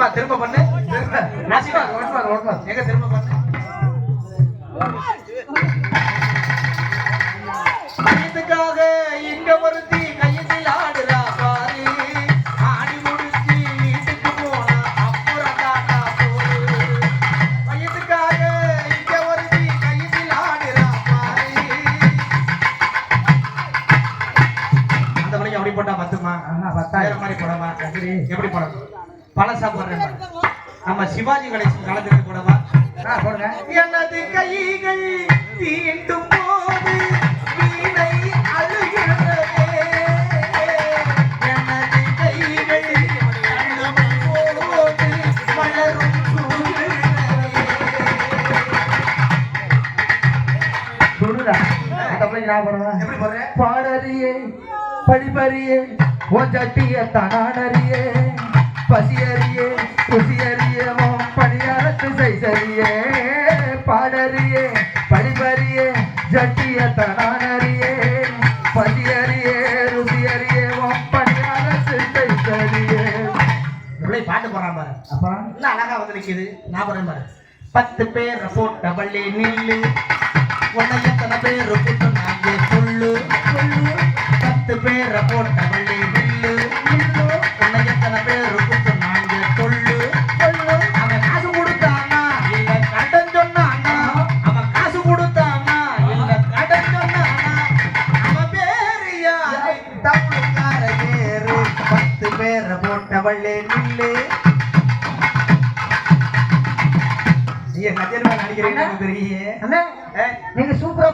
ஏமா திரும்ப பண்ணு. எங்க திரும்ப பண்ணு. இதுக்காக இங்க ஒருத்தி கையில் ஆடுறா பாரு. ஆடி முடிச்சு வீட்டுக்கு போனா அப்புறம் தாண்டா போரு. இதுக்காக இங்க ஒருத்தி கையில் ஆடுறா பாரு. அந்த வழிக்கு அப்படி போட்டா பத்துமா? வேற மாதிரி போடமா? எப்படி போடணும்? பழசா போடுறேன். நம்ம சிவாஜி கணேசன் கலந்துட்டு போடவா? போடுங்க. எனது கைகள் தீண்டும் போது வீணை அழுகிறதே. எனது கைகள் தீண்டும் போது மலரும் சுடுடா. நான் போடுறேன். எப்படி போடுறேன்? பாடறியே படிப்பறியே உன் சட்டிய தானறியே பசியறியே ருசியறியே பணியாரத்து செய்சறியே. பாடறியே படிப்பறியே ஜட்டிய தானறியே பசியறியே ருசியறியே பணியாரத்து செய்சறியே. பாட்டு போறான் பாரு. அப்புறம் இன்னும் அழகா வந்து நிக்குது. நான் போறேன் பாரு. 10 பேரை போட்ட வள்ளி நில்லு. உன்னை எத்தனை பேரு கூட்டு நாங்க சொல்லு. 10 பேரை போட்ட வள்ளி நில்லு. உன்னை எத்தனை பேரு கூட்டு நாங்க சொல்லு. அவன் காசு கொடுத்தானா இல்ல கடன் சொன்னானா? அவன் காசு கொடுத்தானா இல்ல கடன் சொன்னானா? அவன் பேரு யாரு? தமிழ்கார பேரு. 10 பேரை போட்ட வள்ளி நில்லு. நீங்க கஜேரியா நடிக்கிறீங்க. நீங்க சூப்பரா